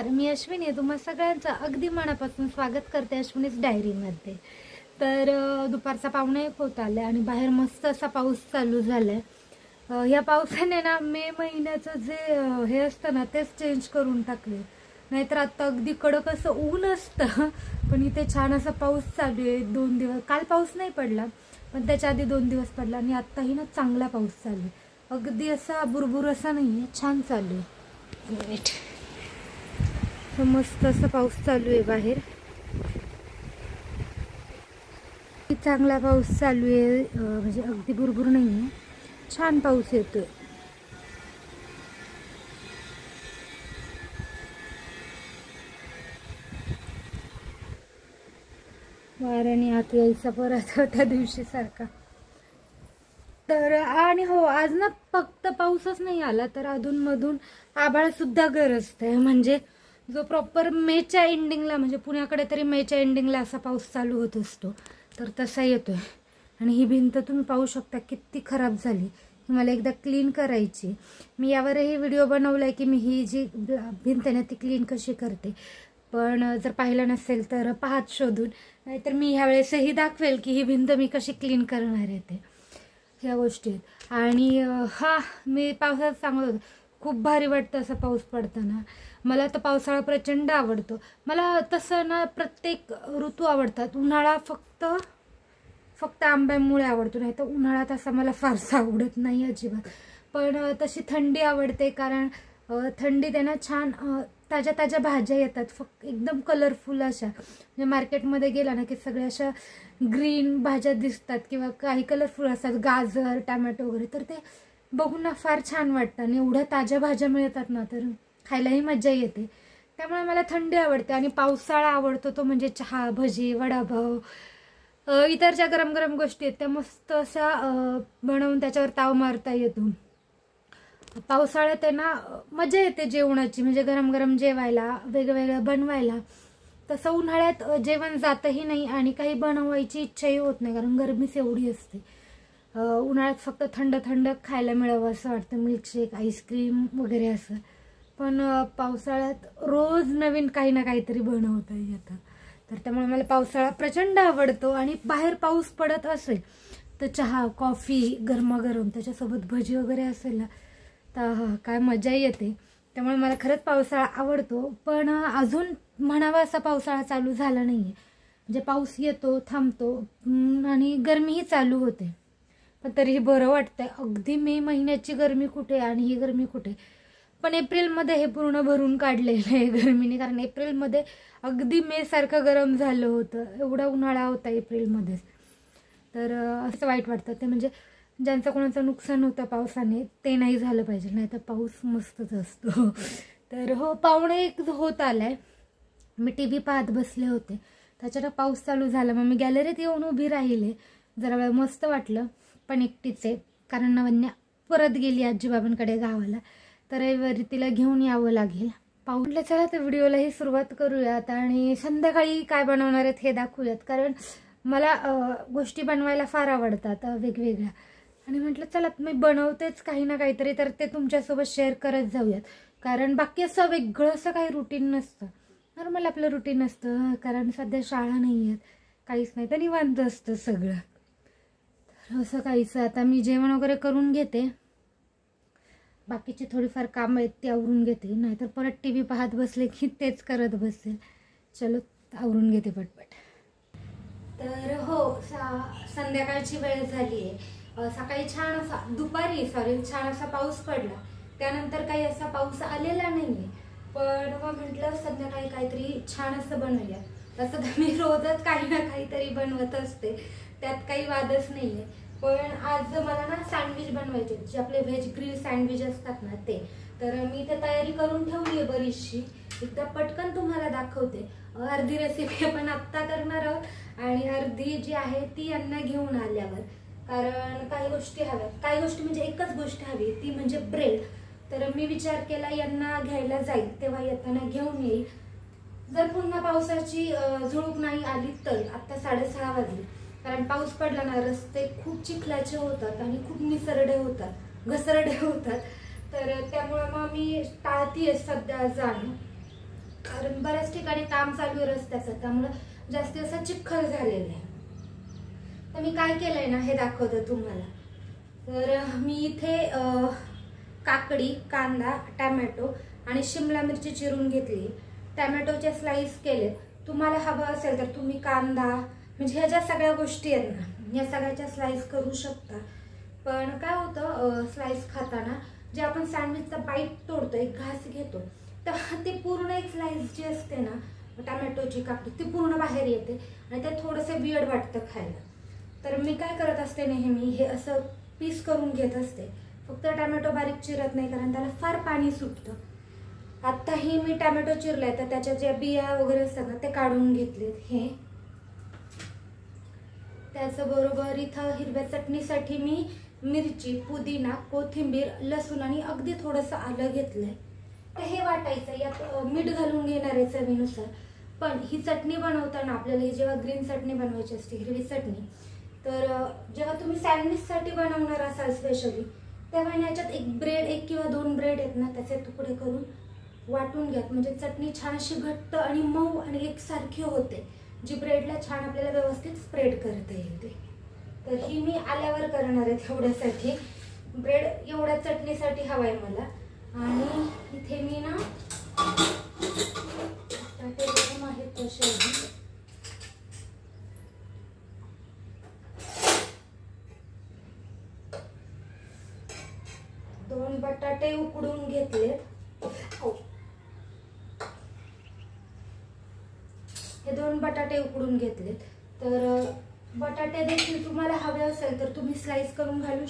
नमस्कार, मी अश्विनी. तुम्हा सगळ्यांचं अगदी मनापासून स्वागत करते अश्विनीज डायरीमध्ये. तर दुपारचा 1:45 होत आलाय आणि बाहेर मस्त असा पाऊस चालू झालाय. या पावसाने ना मे महिन्याचं जे हे असतं ना तेच चेंज करून टाकले. नाहीतर आता अगदी कडक असं ऊन असतं, पण इथे छान असा पाऊस चालू आहे. 2 दिवस काल पाऊस नाही पडला, पण त्याच्या आधी 2 दिवस पडला आणि आत्ताही ना चांगला पाऊस चालू आहे. अगदी असा बुरबुर असा नाही आहे, छान चालू आहे. मस्त असा पाऊस चालू आहे बाहेर. चांगला पाऊस चालू आहे, म्हणजे अगदी बुरबुर नाही आहे, छान पाऊस येतोय. वाऱ्याने आत यायचा परत त्या दिवशी सारखा. तर आणि हो, आज ना फक्त पाऊसच नाही आला तर अधूनमधून आभाळ सुद्धा गरजतंय. म्हणजे जो प्रॉपर मेच्या एंडिंगला, म्हणजे पुण्याकडे तरी मेच्या एंडिंगला असा पाऊस चालू होत असतो, तर तसा येतोय. आणि ही भिंत तुम्ही पाहू शकता किती खराब झाली. मला एकदा क्लीन करायची. मी यावरही व्हिडिओ बनवलाय की मी ही जी भिंत आहे ना ती क्लीन कशी करते, पण जर पाहिलं नसेल तर पाहत शोधून. नाहीतर मी ह्यावेळेसही दाखवेल की ही भिंत मी कशी क्लीन करणार आहे ते, ह्या गोष्टी. आणि हा, मी पावसात सांगत होते, खूप भारी वाटतं असं पाऊस पडताना. मला तर पावसाळा प्रचंड आवडतो. मला तसं ना प्रत्येक ऋतू आवडतात. उन्हाळा फक्त आंब्यामुळे आवडतो, नाही तर उन्हाळा तसा मला फारसा आवडत नाही अजिबात. पण तशी थंडी आवडते, कारण थंडीत आहे ना छान ताज्या ताज्या भाज्या येतात, फक्त एकदम कलरफुल अशा. म्हणजे मार्केटमध्ये गेला ना की सगळ्या अशा ग्रीन भाज्या दिसतात किंवा काही कलरफुल असतात, गाजर, टमॅटो वगैरे. तर ते बघून ना फार छान वाटतं आणि एवढ्या ताज्या भाज्या मिळतात ना, तर खायलाही मजा येते. त्यामुळे मला थंडी आवडते. आणि पावसाळा आवडतो तो म्हणजे चहा, भजी, वडापाव, इतर ज्या गरम गरम गोष्टी आहेत त्या मस्त अशा बनवून त्याच्यावर ताव मारता येतो. पावसाळ्यात आहे ना मजा येते जेवणाची, म्हणजे गरम गरम जेवायला, वेगवेगळं बनवायला. तसं उन्हाळ्यात जेवण जातही नाही आणि काही बनवायची इच्छाही होत नाही, कारण गरमीच एवढी असते. उन्हाळ्यात फक्त थंड थंड खायला मिळावं असं वाटतं, मिल्कशेक, आईस्क्रीम वगैरे असं. पण पावसाळ्यात रोज नवीन काही ना काहीतरी बनवता येतं. तर त्यामुळे मला पावसाळा प्रचंड आवडतो. आणि बाहेर पाऊस पडत असेल तर चहा, कॉफी गरमागरम, त्याच्यासोबत भजी वगैरे असेल ना, तर काय मजा येते. त्यामुळे मला खरंच पावसाळा आवडतो. पण अजून म्हणावा असा पावसाळा चालू झाला नाही आहे. म्हणजे पाऊस येतो, थांबतो आणि गरमीही चालू होते, पण तरीही बरं वाटतंय. अगदी मे महिन्याची गरमी कुठे आणि ही गरमी कुठे. पण एप्रिलमध्ये हे पूर्ण भरून काढलेलं आहे गरमीने, कारण एप्रिलमध्ये अगदी मे सारखं गरम झालं होतं, एवढा उन्हाळा होता एप्रिलमध्येच. तर असं वाईट वाटतं ते, म्हणजे ज्यांचं कोणाचं नुकसान होतं पावसाने ते नाही झालं पाहिजे, नाही तर पाऊस मस्तच असतो. तर हो, 1:45 होत आलाय. मी TV पाहत बसले होते, त्याच्यात पाऊस चालू झाला. मग मी गॅलरीत येऊन उभी राहिले, जरा वेळ मस्त वाटलं. पण एकटीच आहे, कारण नवन्या परत गेली आजीबाबांकडे गावाला, तर रविवारी तिला घेऊन यावं लागेल. पाऊसला चला तर व्हिडिओलाही सुरुवात करूयात आणि संध्याकाळी काय बनवणार आहेत हे दाखवूयात. कारण मला गोष्टी बनवायला फार आवडतात वेगवेगळ्या, आणि म्हटलं चला मी बनवतेच काही ना काहीतरी, तर ते तुमच्यासोबत शेअर करत जाऊयात. कारण बाकी असं वेगळं असं काही रुटीन नसतं, नॉर्मल आपलं रुटीन असतं. कारण सध्या शाळा नाही आहेत, काहीच नाही, तर निवांत असतं सगळं. तर असं काहीच. आता मी जेवण वगैरे करून घेते, बाकीची थोडीफार कामं आहेत ती आवरून घेते, नाहीतर परत TV पाहत बसले की तेच करत बसेल. चलो आवरून घेते पटपट. तर हो, संध्याकाळची वेळ झाली आहे. सकाळी छान असा, दुपारी छान असा पाऊस पडला, त्यानंतर काही असा पाऊस आलेला नाहीये. पण मग म्हटलं संध्याकाळी काहीतरी छान असं बनवूया. तसं तर मी रोजच काही ना काहीतरी बनवत असते, त्यात काही वादच नाहीये. पण आज मला ना सँडविच बनवायचे, जे आपले व्हेज ग्रिल सँडविच असतात ना ते. तर मी ते तयारी करून ठेवली आहे बरीचशी, एकदा पटकन तुम्हाला दाखवते. अर्धी रेसिपी आपण आत्ता करणार आहोत आणि अर्धी जी आहे ती यांना घेऊन आल्यावर. कारण काही गोष्टी हव्यात, काही गोष्टी म्हणजे एकच गोष्ट हवी, ती म्हणजे ब्रेड. तर मी विचार केला यांना घ्यायला जाईल तेव्हा येताना घेऊन येईल. जर पुन्हा पावसाची झुळूक नाही आली तर. आता 6:30 वाजले, कारण पाऊस पडला ना रस्ते खूप चिखलाचे होतात आणि खूप निसरडे होतात, घसरडे होतात. तर त्यामुळे मग मी टाळतीये सध्या जाणं. कारण बऱ्याच ठिकाणी काम चालू आहे रस्त्याचं, त्यामुळे जास्ती असा चिखल झालेला आहे. तर मी काय केलंय ना हे दाखवते तुम्हाला. तर मी इथे काकडी, कांदा, टॅमॅटो आणि शिमला मिरची चिरून घेतली. टॅमॅटोचे स्लाइस केले. तुम्हाला हवं असेल तर तुम्ही कांदा, म्हणजे ह्या ज्या सगळ्या गोष्टी आहेत ना या सगळ्याच्या स्लाइस करू शकता. पण काय होतं स्लाइस खाताना जे आपण सँडविचचा बाईट तोडतो, एक घास घेतो, तर ते पूर्ण एक स्लाइस जी असते ना टॅमॅटोची, काकडी, ती पूर्ण बाहेर येते आणि ते थोडंसं वियर्ड वाटतं खायला. तर मी काय करत असते नेहमी हे असं पीस करून घेत असते. फक्त टॅमॅटो बारीक चिरत नाही कारण त्याला फार पाणी सुटतं. आत्ताही मी टॅमॅटो चिरलाय तर त्याच्या ज्या बिया वगैरे असतात ना ते काढून घेतलेत. हे त्याचबरोबर इथं हिरव्या चटणीसाठी मी मिरची, पुदिना, कोथिंबीर, लसूण आणि अगदी थोडंसं आलं घेतलंय. तर हे वाटायचं. यात मीठ घालून घेणार आहे चवीनुसार. पण ही चटणी बनवताना आपल्याला ही जेव्हा ग्रीन चटणी बनवायची असते, हिरवी चटणी, तर जेव्हा तुम्ही सँडविचसाठी बनवणार असाल स्पेशली, तेव्हा याच्यात एक किंवा दोन ब्रेड आहेत ना त्याचे तुकडे करून वाटून घ्या. म्हणजे चटणी छान अशी घट्ट आणि मऊ आणि एकसारखी होते, जी ब्रेडला छान आपल्याला व्यवस्थित स्प्रेड करता येते. तर ही मी आल्यावर करणार आहे. तेवढ्यासाठी ब्रेड एवढ्या चटणीसाठी हवा आहे मला. आणि इथे मी ना आहेत तसे 2 बटाटे उकडून घेतलेत. हे 2 बटाटे उकडून घेतलेत. तर बटाटे देखील तुम्हाला हवे असेल तर तुम्ही स्लाइस करून घालू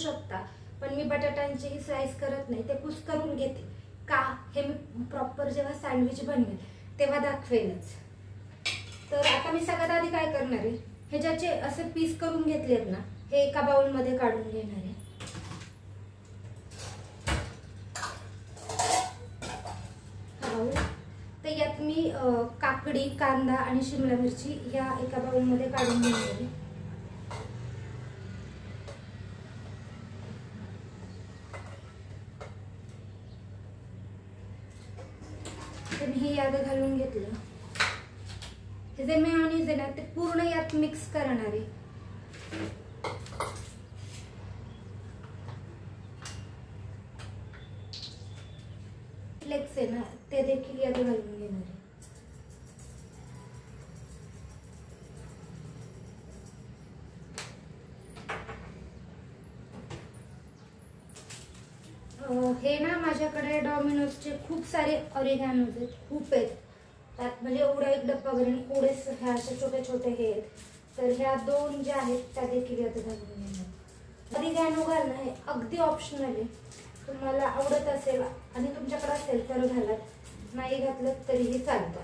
शकता. पण मी बटाट्यांची स्लाइस करत नाही, ते कुस्करून घेते. का हे मी प्रॉपर जेव्हा सँडविच बनवेल तेव्हा दाखवेलच. तर आता मी सगळ्यात आधी काय करणार आहे, हे ज्याचे असे पीस करून घेतलेत ना हे एका बाउल मध्ये काढून घेणार आहे. तर यात मी काकडी, कांदा आणि शिमला मिरची या एका बाउल मध्ये काढून घेणार आहे. तर मी हे यात घालून घेतलं. हे जे मेयोनीज आहे ना ते पूर्ण यात मिक्स करणार आहे. फ्लेक्स आहे ना ते देखील यात घालून घेणार आहे. हे ना माझ्याकडे डॉमिनोजचे खूप सारे ऑरिगॅनोज आहेत, खूप आहेत. त्यात म्हणजे एवढा एक डब्बा भरून एवढेच ह्या असे छोटे छोटे हे आहेत. तर ह्या 2 ज्या आहेत त्या देखील यात घालून घेणार. ऑरिगॅनो घालणं हे अगदी ऑप्शनल आहे. तुम्हाला आवडत असेल आणि तुमच्याकडे असेल तर घालत, नाही घातलं तरीही चालतं.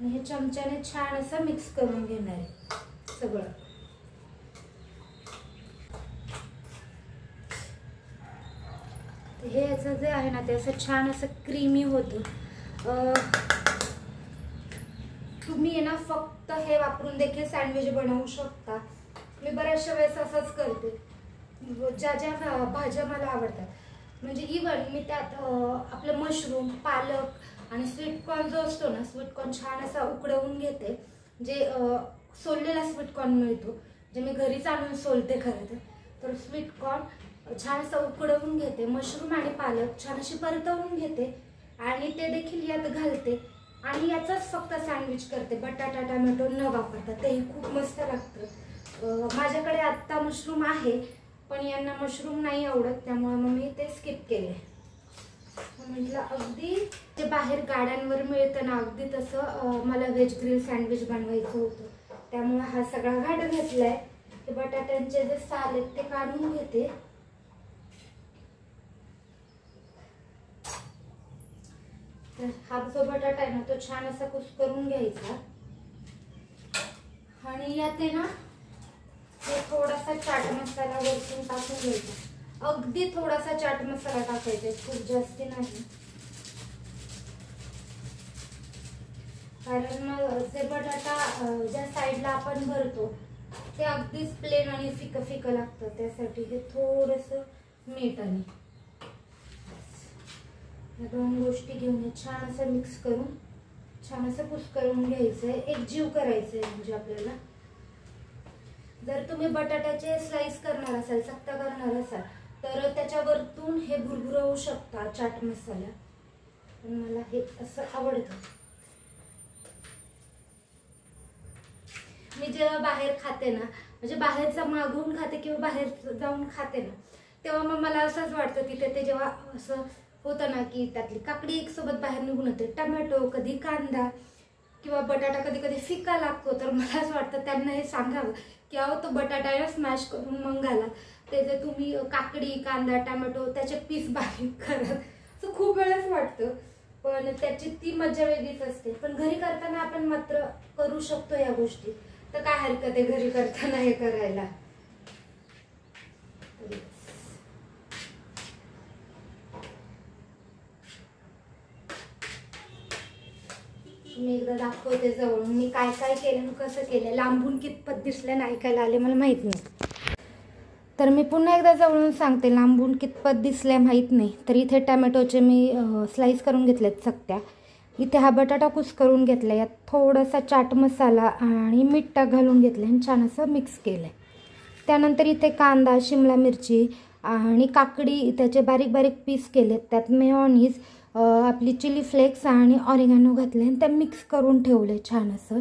हे चमच्याने छान असं मिक्स करून घेणार आहे सगळं. हे याचं जे आहे ना ते असं छान असं क्रीमी होतं. तुम्ही आहे ना फक्त हे वापरून देखील सँडविच बनवू शकता. मी बऱ्याचशा वेळेस असंच करते. ज्या ज्या भाज्या मला आवडतात, म्हणजे इवन मी त्यात आपलं मशरूम, पालक आणि स्वीटकॉर्न जो असतो ना, स्वीटकॉर्न छान असा उकडवून घेते. जे सोललेला स्वीटकॉर्न मिळतो, जे मी घरीच आणून सोलते खरं तर स्वीटकॉर्न छान असं उकडवून घेते. मशरूम आणि पालक छान अशी परतवून घेते आणि ते देखील यात घालते आणि याचाच फक्त सँडविच करते. बटाटा, टोमॅटो न वापरता. तेही खूप मस्त लागतं. माझ्याकडे आत्ता मशरूम आहे पण यांना मशरूम नाही आवडत, त्यामुळे मग मी ते स्किप केले. म्हटलं अगदी ते बाहेर गाड्यांवर मिळतं ना अगदी तसं मला व्हेज ग्रिल सँडविच बनवायचं होतं. त्यामुळे हा सगळा घाट घेतलाय. ते बटाट्यांचे जे साल आहेत ते काढून घेते. तर हा जो बटाटा आहे ना तो छान असा कुस्करून घ्यायचा आणि यात ना थोडासा चाट मसाला वरतून टाकून घ्यायचा. अगदी थोडासा चाट मसाला टाकायचा, खूप जास्त नाही. कारण जे बटाटा ज्या साईडला आपण भरतो ते अगदीच प्लेन आणि फिकं फिकं लागतं. त्यासाठी हे थोडंसं मीठ आणि या दोन गोष्टी घेऊन छान असं मिक्स करून छान असं कुस्करून घ्यायचं आहे, एकजीव करायचं आहे. म्हणजे आपल्याला जर तुम्ही बटाट्याचे स्लाइस करणार असाल, सक्ता करणार असाल, तर त्याच्यावरतून हे भुरभुरवू शकता चाट मसाला. पण मला हे असं आवडतं. मी जेव्हा बाहेर खाते ना, म्हणजे बाहेरचा मागवून खाते किंवा बाहेर जाऊन खाते ना, तेव्हा मग मला असंच वाटतं तिथे ते जेव्हा असं होतं ना की त्यातली काकडी एक सोबत बाहेर निघून येते, टमॅटो, कधी कांदा किंवा बटाटा कधी कधी फिका लागतो. तर मला असं वाटतं त्यांना हे सांगावं की अहो तो बटाटा स्मॅश करून मग घाला, ते जे तुम्ही काकडी, कांदा, टमॅटो त्याचे पीस बारीक करत, असं खूप वेळेस वाटतं. पण त्याची ती मजा वेगळीच असते. पण घरी करताना आपण मात्र करू शकतो या गोष्टी, तर काय हरकत आहे घरी करताना हे करायला. मी एकदा दाखवते जवळून मी काय काय केलं, कसं केलं, लांबून कितपत दिसलं नाही ऐकायला आले मला माहित नाही. तर मी पुन्हा एकदा जवळून सांगते, लांबून कितपत दिसल्या माहीत नाही. तर इथे टमॅटोचे मी स्लाइस करून घेतलेत चकत्या. इथे हा बटाटा कुस्करून घेतला, यात थोडासा चाट मसाला आणि मीठ घालून घेतलं आणि छान असं मिक्स केलं आहे. त्यानंतर इथे कांदा, शिमला मिरची आणि काकडी त्याचे बारीक बारीक पीस केलेत. त्यात मेयोनीज, आपली चिली फ्लेक्स आणि ऑरिगॅनो घातले आणि त्या मिक्स करून ठेवले छान असं.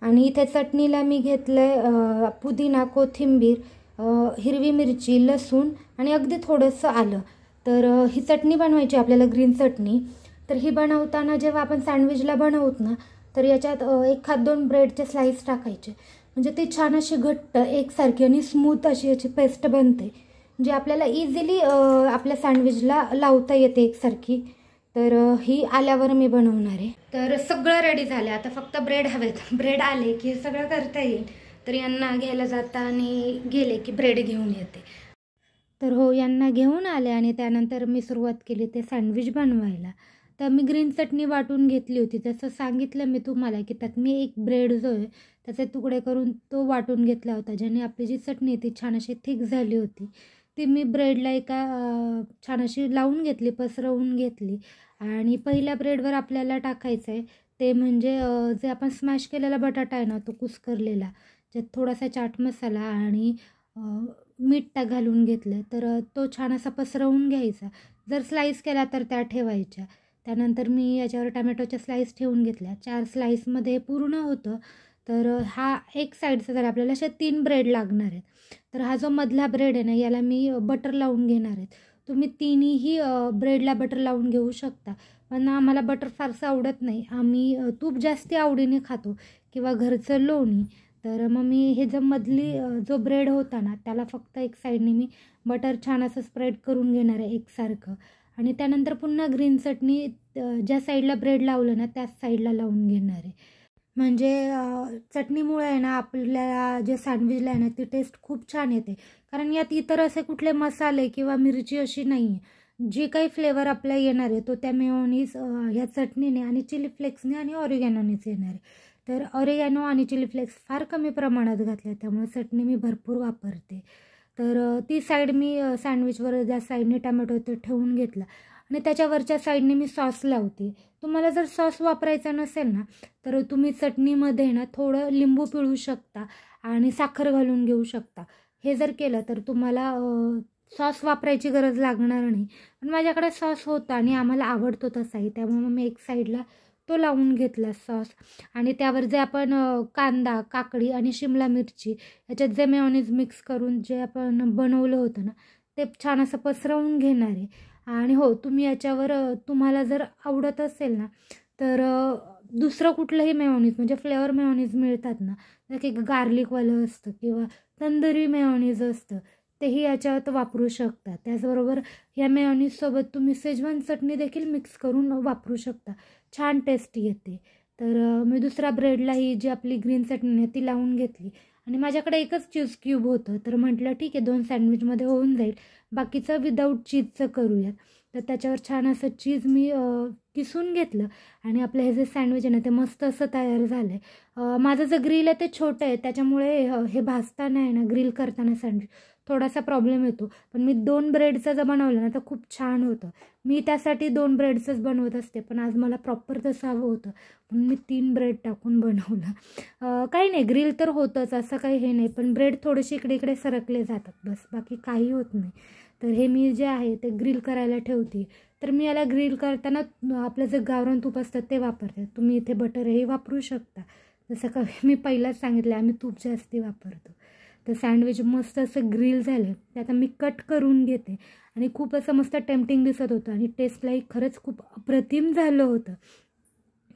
आणि इथे चटणीला मी घेतलं पुदिना, कोथिंबीर, हिरवी मिरची, लसूण आणि अगदी थोडंसं आलं. तर ही चटणी बनवायची आपल्याला, ग्रीन चटणी. तर ही बनवताना जेव्हा आपण सँडविचला बनवत ना, तर याच्यात एखाद दोन ब्रेडचे स्लाइस टाकायचे, म्हणजे ती छान अशी घट्ट एकसारखी आणि स्मूथ अशी याची पेस्ट बनते, जे आपल्याला इझिली आपल्या सँडविचला लावता येते एकसारखी. तर ही आल्यावर मी बनवणार आहे. तर सगळं रेडी झालं, आता फक्त ब्रेड हवेत. ब्रेड आले की सगळं करता येईल. तर यांना घ्यायला जाता आणि गेले की ब्रेड घेऊन येते. तर हो, यांना घेऊन आले आणि त्यानंतर मी सुरुवात केली ते सँडविच बनवायला. तर मी ग्रीन चटणी वाटून घेतली होती, जसं सांगितलं मी तुम्हाला की त्यात मी एक ब्रेड जो आहे त्याचे तुकडे करून तो वाटून घेतला होता, ज्याने आपली जी चटणी ती छान अशी थिक झाली होती. ती मी ब्रेडला एका छान अशी लावून घेतली, पसरवून घेतली. आणि पहिल्या ब्रेडवर आपल्याला टाकायचं आहे ते म्हणजे जे आपण स्मॅश केलेला बटाटा आहे ना, तो कुस्करलेला, ज्यात थोडासा चाट मसाला आणि मीठ घालून घेतलं. तर तो छान असा पसरवून घ्यायचा. जर स्लाइस केला तर त्या ठेवायच्या. त्यानंतर मी याच्यावर टमॅटोच्या स्लाइस ठेवून घेतल्या. 4 स्लाइसमध्ये पूर्ण होतं. तर हा एक साईडचा जर आपल्याला अशा 3 ब्रेड लागणार आहेत. तर हा जो मधला ब्रेड आहे ना, याला मी बटर लावून घेणार आहे. तुम्ही तिन्हीही ब्रेडला बटर लावून घेऊ शकता, पण आम्हाला बटर फारसं आवडत नाही. आम्ही तूप जास्त आवडीने खातो किंवा घरचं लोणी. तर मग मी हे जो मधली जो ब्रेड होता ना, त्याला फक्त एक साईडने मी बटर छान असं स्प्रेड करून घेणार आहे एकसारखं. आणि त्यानंतर पुन्हा ग्रीन चटणी ज्या साईडला ब्रेड लावलं ना त्याच साईडला लावून घेणार आहे. म्हणजे चटणीमुळे आहे ना आपल्याला जे सँडविचला आहे ना ती टेस्ट खूप छान येते. कारण यात इतर असे कुठले मसाले किंवा मिरची अशी नाही आहे. जे काही फ्लेवर आपल्याला येणार आहे तो त्या मेयोनीज ह्या चटणीने आणि चिली फ्लेक्सने आणि ऑरिगॅनोनेच येणार आहे. तर ऑरिगॅनो आणि चिली फ्लेक्स फार कमी प्रमाणात घातले, त्यामुळे चटणी मी भरपूर वापरते. तर ती साईड मी सँडविचवर ज्या साईडने टमॅटो ते ठेवून घेतला आणि त्याच्यावरच्या साईडने मी सॉस लावते. तुम्हाला जर सॉस वापरायचा नसेल ना, तर तुम्ही चटणीमध्ये ना थोडं लिंबू पिळू शकता आणि साखर घालून घेऊ शकता. हे जर केलं तर तुम्हाला सॉस वापरायची गरज लागणार नाही. पण माझ्याकडे सॉस होता आणि आम्हाला आवडतो तसाही, त्यामुळे मी एक साईडला तो लावून घेतला सॉस. आणि त्यावर जे आपण कांदा, काकडी आणि शिमला मिरची याच्यात जे मेयोनीज मिक्स करून जे आपण बनवलं होतं ना, ते छान असं पसरवून घेणार आहे. आणि हो, तुम्ही याच्यावर तुम्हाला जर आवडत असेल ना, तर दुसरं कुठलंही मेयोनीज म्हणजे फ्लेवर मेयोनीज मिळतात ना, एक एक गार्लिकवालं असतं किंवा तंदुरी मेयोनीज असतं, तेही याच्यात वापरू शकता. त्याचबरोबर या मेयोनीजसोबत तुम्ही शेजवान चटणी देखील मिक्स करून वापरू शकता, छान टेस्ट येते. तर मी दुसऱ्या ब्रेडला ही जी आपली ग्रीन चटणी आहे ती लावून घेतली आणि माझ्याकडे एकच चीज क्यूब होतं. तर म्हटलं ठीक आहे 2 सँडविचमध्ये होऊन जाईल, बाकीचं विदाऊट चीजचं करूयात. तर त्याच्यावर छान असं चीज मी किसून घेतलं आणि आपलं हे जे सँडविच आहे ना ते मस्त असं तयार झालं आहे. माझं जे ग्रिल आहे ते छोटं आहे, त्याच्यामुळे हे भाजताना आहे ना, ग्रिल करताना सँडविच थोडासा प्रॉब्लेम येतो. पण मी 2 ब्रेडचं जर बनवलं ना तर खूप छान होतं. मी त्यासाठी 2 ब्रेडचंच बनवत असते, पण आज मला प्रॉपर तसं हवं होतं म्हणून मी 3 ब्रेड टाकून बनवलं. काही नाही, ग्रिल तर होतंच, असं काही हे नाही, पण ब्रेड थोडेसे इकडे इकडे सरकले जातात बस, बाकी काही होत नाही. तर हे मी जे आहे ते ग्रिल करायला ठेवते. तर मी याला ग्रिल करताना आपलं जे गावरान तूप असतं ते वापरते. तुम्ही इथे बटरही वापरू शकता. जसं का मी पहिलाच सांगितलं, आम्ही तूप जास्ती वापरतो. तर सँडविच मस्त असं ग्रिल झालं. ते आता मी कट करून घेते आणि खूप असं मस्त टेम्पटिंग दिसत होतं आणि टेस्टलाही खरंच खूप अप्रतिम झालं होतं.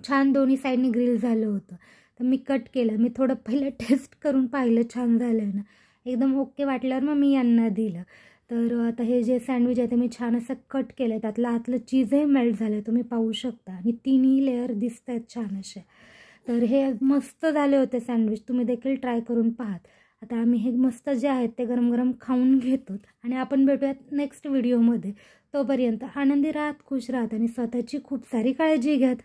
छान दोन्ही साईडनी ग्रिल झालं होतं. तर मी कट केलं. मी थोडं पहिलं टेस्ट करून पाहिलं छान झालं आहे ना, एकदम ओके वाटल्यावर मग मी यांना दिलं. तर आता हे जे सँडविच आहे ते मी छान असं कट केलं आहे. त्यातलं आतलं चीजही मेल्ट झालं आहे, तुम्ही पाहू शकता, आणि 3ही लेअर दिसत आहेत छान अशा. तर हे मस्त झाले होते सँडविच, तुम्ही देखील ट्राय करून पाहात. आता आम्ही हे मस्त जे आहेत ते गरम गरम खाऊन घेतो आणि आपण भेटूयात नेक्स्ट व्हिडिओमध्ये. तोपर्यंत आनंदी राहत, खुश राहत आणि स्वतःची खूप सारी काळजी घ्यात.